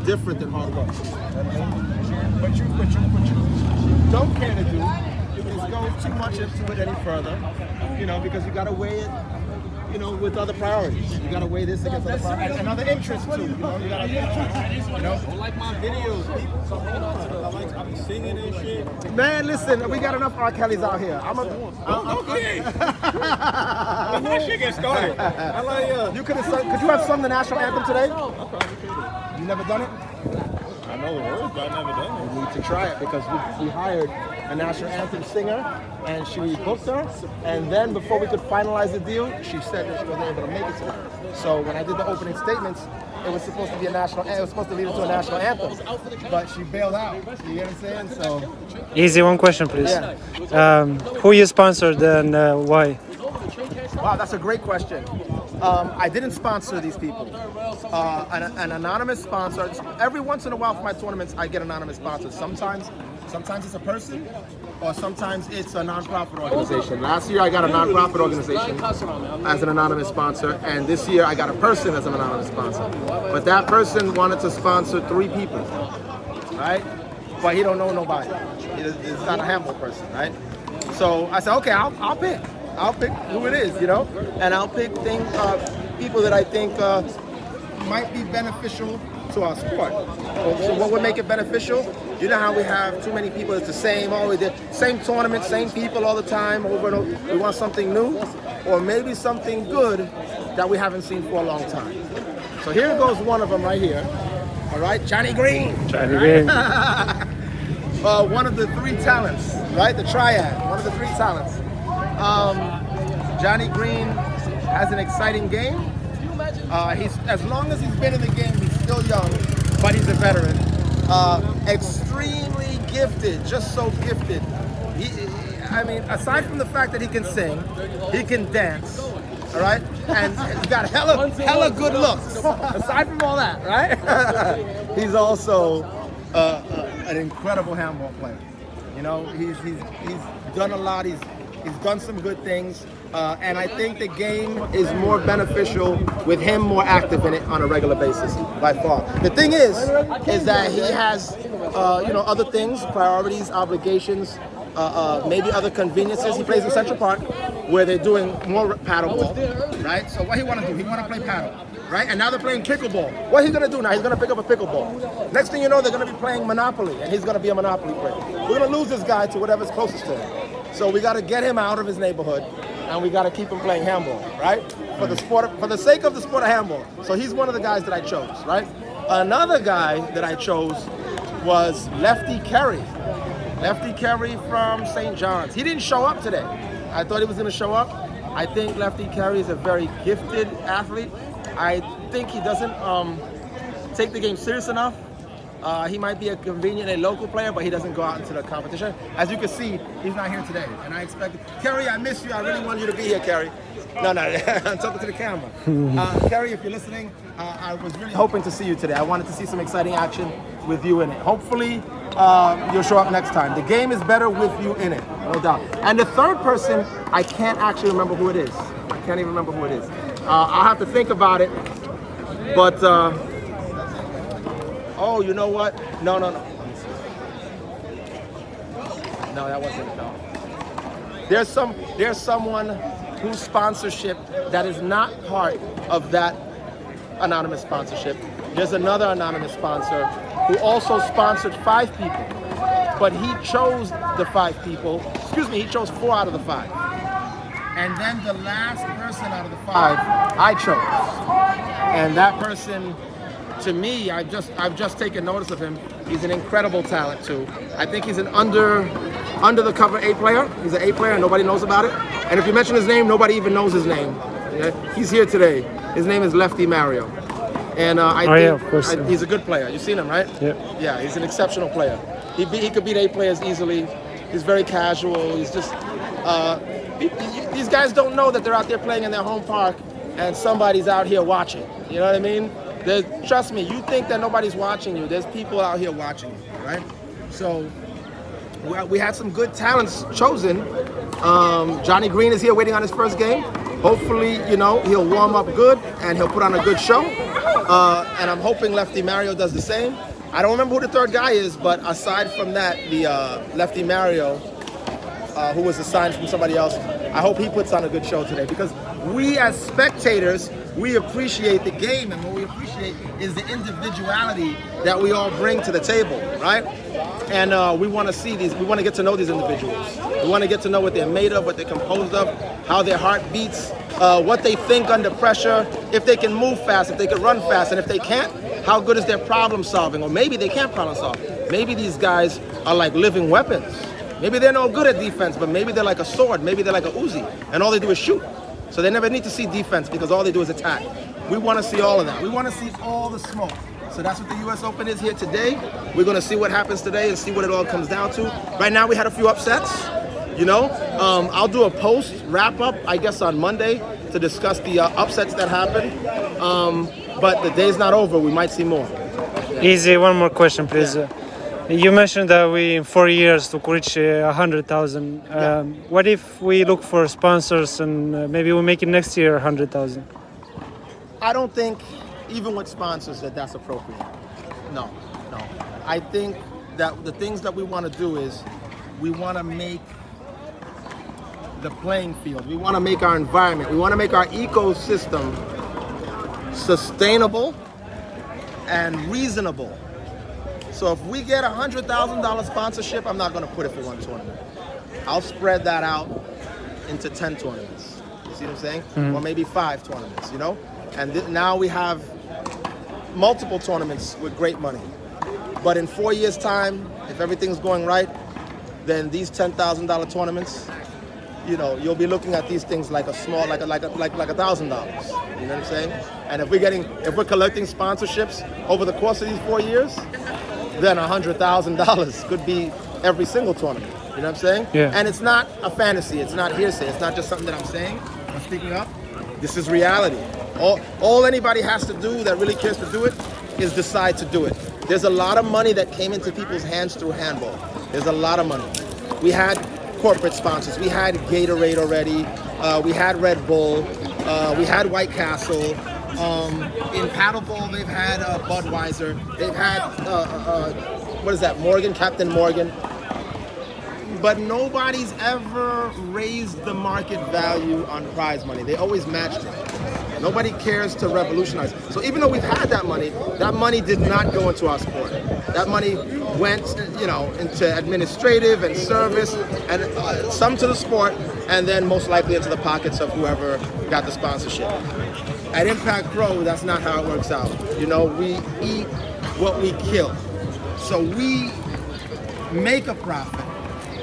different than hard work. But you don't care to do is go too much into it any further, you know, because you got to weigh it, you know, with other priorities. You got to weigh this against other priorities and other interests too. You know, you got to, you know. Don't like my videos, people. So hold on to it. I be singing and shit. Man, listen, we got enough R. Kellys out here. Okay. That shit get started. I like could you have sung the national anthem today? You never done it? I know the words, but I never done it. We need to try it because we hired a national anthem singer and she booked her, and then before we could finalize the deal, she said that she wasn't able to make it today. So when I did the opening statements, it was supposed to be it was supposed to lead into a national anthem, but she bailed out. You get what I'm saying? So Easy, one question, please. Yeah. Who you sponsored and why? Wow, that's a great question. I didn't sponsor these people. An anonymous sponsor. Every once in a while for my tournaments, I get anonymous sponsors. Sometimes it's a person, or sometimes it's a nonprofit organization. Last year I got a nonprofit organization as an anonymous sponsor, and this year I got a person as an anonymous sponsor. But that person wanted to sponsor 3 people, right? But he don't know nobody. He's not a handball person, right? So I said, okay, I'll pick. I'll pick who it is, you know, and I'll pick people that I think might be beneficial to our sport. So what would make it beneficial? You know how we have too many people, it's the same, always the same tournament, same people all the time, over and over. We want something new, or maybe something good that we haven't seen for a long time. So here goes one of them right here. All right, Johnny Green. Johnny Green. One of the 3 talents, right? The triad, one of the 3 talents. Johnny Green has an exciting game. He's as long as he's been in the game, he's still young, but he's a veteran. Extremely gifted, just so gifted. I mean, aside from the fact that he can sing, he can dance, all right, and he's got hella good looks. Aside from all that, right? He's also an incredible handball player. You know, he's done a lot. He's done some good things, and I think the game is more beneficial with him more active in it on a regular basis, by far. The thing is that he has, you know, other things, priorities, obligations, maybe other conveniences. He plays in Central Park, where they're doing more paddleball, right? So what he want to do? He want to play paddle, right? And now they're playing pickleball. What he's going to do now? He's going to pick up a pickleball. Next thing you know, they're going to be playing Monopoly, and he's going to be a Monopoly player. We're going to lose this guy to whatever's closest to him. So we got to get him out of his neighborhood, and we got to keep him playing handball, right? For the sake of the sport of handball. So he's one of the guys that I chose, right? Another guy that I chose was Lefty Kerry. Lefty Kerry from St. John's. He didn't show up today. I thought he was going to show up. I think Lefty Kerry is a very gifted athlete. I think he doesn't take the game serious enough. He might be a convenient local player, but he doesn't go out into the competition. As you can see, he's not here today, and I expected. Kerry, I miss you. I really wanted you to be here, Kerry. No, I'm talking to the camera. Kerry, if you're listening, I was really hoping to see you today. I wanted to see some exciting action with you in it. Hopefully, you'll show up next time. The game is better with you in it, no doubt. And the third person, I can't actually remember who it is. I can't even remember who it is. I'll have to think about it, but. Oh, you know what? No. No, that wasn't it. No. There's someone whose sponsorship that is not part of that anonymous sponsorship. There's another anonymous sponsor who also sponsored 5 people, but he chose the 5 people. Excuse me, he chose 4 out of the 5. And then the last person out of the 5 I chose, and that person. To me, I've just taken notice of him. He's an incredible talent too. I think he's an under the cover A player. He's an A player and nobody knows about it. And if you mention his name, nobody even knows his name. Okay? He's here today. His name is Lefty Mario. And I think of course. He's a good player. You've seen him, right? Yeah. Yeah, he's an exceptional player. He could beat A players easily. He's very casual. He's just these guys don't know that they're out there playing in their home park and somebody's out here watching. You know what I mean? Trust me, you think that nobody's watching you. There's people out here watching you, right? So we had some good talents chosen. Johnny Green is here waiting on his first game. Hopefully, you know, he'll warm up good and he'll put on a good show. And I'm hoping Lefty Mario does the same. I don't remember who the third guy is, but aside from that, the Lefty Mario, who was assigned from somebody else, I hope he puts on a good show today, because we as spectators, we appreciate the game, and what we appreciate is the individuality that we all bring to the table, right? And we want to see these, we want to get to know these individuals. We want to get to know what they're made of, what they're composed of, how their heart beats, what they think under pressure, if they can move fast, if they can run fast, and if they can't, how good is their problem solving? Or maybe they can't problem solve. Maybe these guys are like living weapons. Maybe they're no good at defense, but maybe they're like a sword, maybe they're like a Uzi, and all they do is shoot. So they never need to see defense because all they do is attack. We want to see all of that. We want to see all the smoke. So that's what the US Open is here today. We're going to see what happens today and see what it all comes down to. Right now we had a few upsets, you know. I'll do a post wrap up, I guess, on Monday to discuss the upsets that happened. But the day's not over. We might see more. Easy, one more question, please. You mentioned that we in 4 years to reach 100,000. What if we look for sponsors and maybe we make it next year 100,000? I don't think, even with sponsors, that's appropriate. No. I think that the things that we want to do is we want to make the playing field. We want to make our environment. We want to make our ecosystem sustainable and reasonable. So if we get $100,000 sponsorship, I'm not going to put it for one tournament. I'll spread that out into 10 tournaments. You see what I'm saying? Mm-hmm. Or maybe 5 tournaments, you know? And now we have multiple tournaments with great money. But in 4 years' time, if everything's going right, then these $10,000 tournaments, you know, you'll be looking at these things like a small, like $1,000. You know what I'm saying? And if we're collecting sponsorships over the course of these 4 years, then $100,000 could be every single tournament. You know what I'm saying? Yeah. And it's not a fantasy. It's not hearsay. It's not just something that I'm saying. I'm speaking up. This is reality. All anybody has to do that really cares to do it is decide to do it. There's a lot of money that came into people's hands through handball. There's a lot of money. We had corporate sponsors. We had Gatorade already. We had Red Bull. We had White Castle. In paddleball, they've had Budweiser. They've had, what is that, Morgan, Captain Morgan. But nobody's ever raised the market value on prize money. They always matched it. Nobody cares to revolutionize. So even though we've had that money did not go into our sport. That money went, you know, into administrative and service, and some to the sport, and then most likely into the pockets of whoever got the sponsorship. At Impact Pro, that's not how it works out. You know, we eat what we kill. So we make a profit,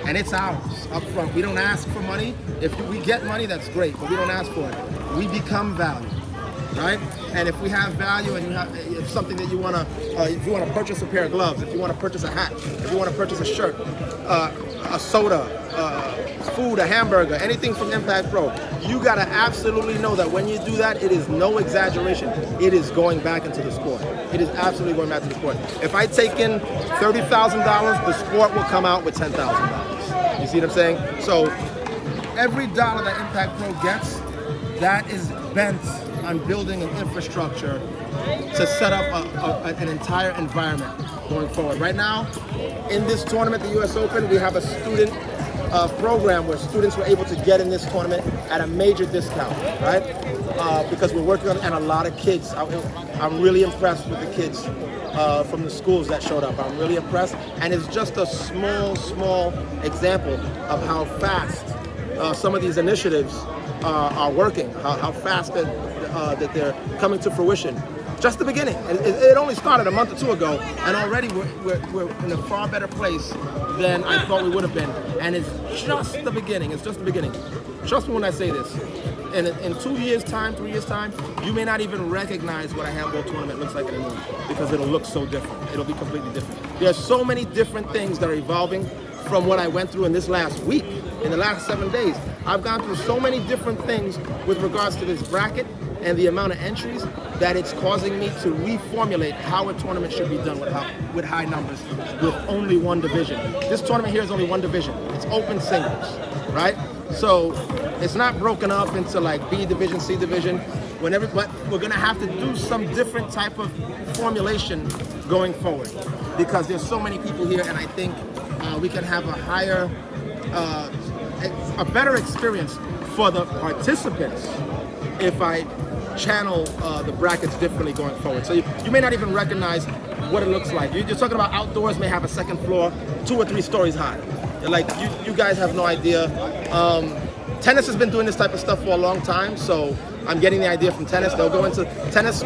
and it's ours up front. We don't ask for money. If we get money, that's great, but we don't ask for it. We become value, right? And if we have value, and you have if something that you want to, if you want to purchase a pair of gloves, if you want to purchase a hat, if you want to purchase a shirt, a soda, food, a hamburger, anything from Impact Pro, you gotta absolutely know that when you do that, it is no exaggeration. It is going back into the sport. It is absolutely going back to the sport. If I take in $30,000, the sport will come out with $10,000. You see what I'm saying? So every dollar that Impact Pro gets, that is bent on building an infrastructure to set up an entire environment going forward. Right now, in this tournament, the US Open, we have a student program where students were able to get in this tournament at a major discount, right? Because we're working on it, and a lot of kids. I'm really impressed with the kids from the schools that showed up. I'm really impressed, and it's just a small example of how fast some of these initiatives are working, how fast that they're coming to fruition. Just the beginning. It only started a month or two ago, and already we're in a far better place than I thought we would have been. And it's just the beginning. It's just the beginning. Trust me when I say this. In 2 years' time, 3 years' time, you may not even recognize what a handball tournament looks like anymore, because it'll look so different. It'll be completely different. There's so many different things that are evolving from what I went through in this last week, in the last 7 days. I've gone through so many different things with regards to this bracket and the amount of entries that it's causing me to reformulate how a tournament should be done with high numbers, with only one division. This tournament here is only one division. It's open singles, right? So it's not broken up into like B division, C division. But we're going to have to do some different type of formulation going forward because there's so many people here, and I think we can have a better experience for the participants if I channel the brackets differently going forward. So you may not even recognize what it looks like. You're talking about outdoors may have a second floor, 2 or 3 stories high. Like you guys have no idea. Tennis has been doing this type of stuff for a long time, so I'm getting the idea from tennis. They'll go into tennis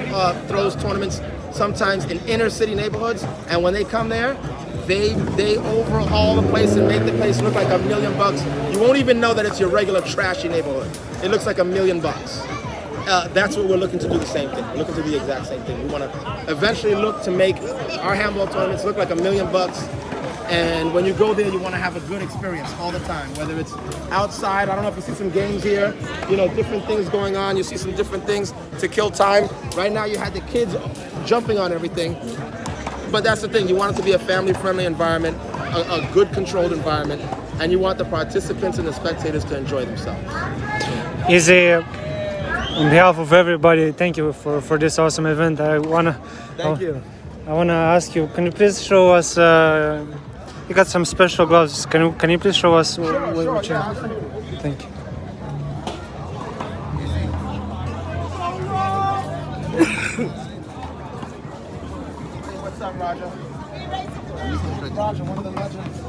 throws tournaments sometimes in inner city neighborhoods, and when they come there, they overhaul the place and make the place look like $1 million. You won't even know that it's your regular trashy neighborhood. It looks like $1 million. That's what we're looking to do, the same thing. We're looking to do the exact same thing. We want to eventually look to make our handball tournaments look like $1 million. And when you go there, you want to have a good experience all the time, whether it's outside. I don't know if you see some games here, you know, different things going on. You see some different things to kill time. Right now, you had the kids jumping on everything. But that's the thing. You want it to be a family-friendly environment, a good controlled environment, and you want the participants and the spectators to enjoy themselves. IZZY, on behalf of everybody, thank you for this awesome event. Thank you. I wanna ask you, can you please show us? You got some special gloves. Can you please show us? Sure. Thank you. What's up, Roger? Roger, one of the legends.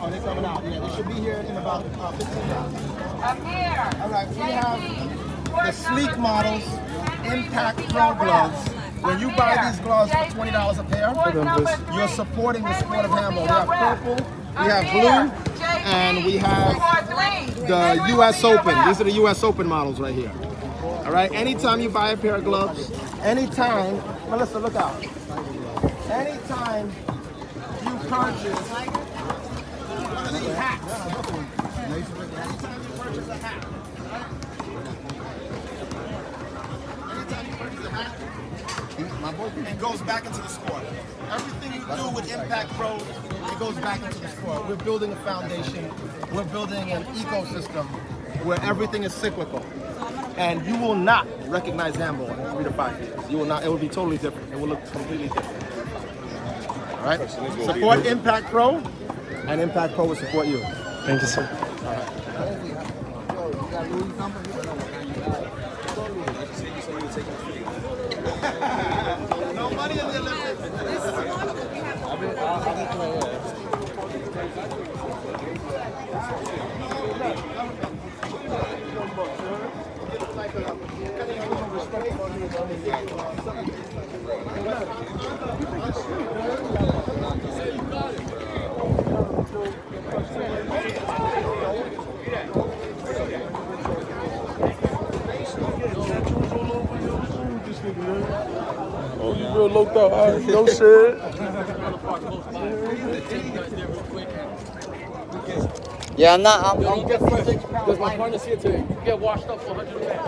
Oh, they're coming out. Yeah, they should be here in about 15 minutes. I'm here. All right, we have the sleek models, Impact Pro gloves. When you buy these gloves for $20 a pair, you're supporting the sport of handball. We have purple, we have blue, and we have the US Open. These are the US Open models right here. All right, anytime you buy a pair of gloves, anytime, Melissa, look out. Anytime you purchase one of these hats, anytime you purchase a hat, it goes back into the sport. Everything you do with Impact Pro, it goes back into the sport. We're building a foundation. We're building an ecosystem where everything is cyclical. And you will not recognize handball in 3 to 5 years. You will not. It will be totally different. It will look completely different. All right? Support Impact Pro, and Impact Pro will support you. Thank you, sir. No money in the Olympics. Oh, you real low out. No shit. Yeah, I'm not. Don't get fresh. Because my partner's here today. You get washed up for 100 minutes.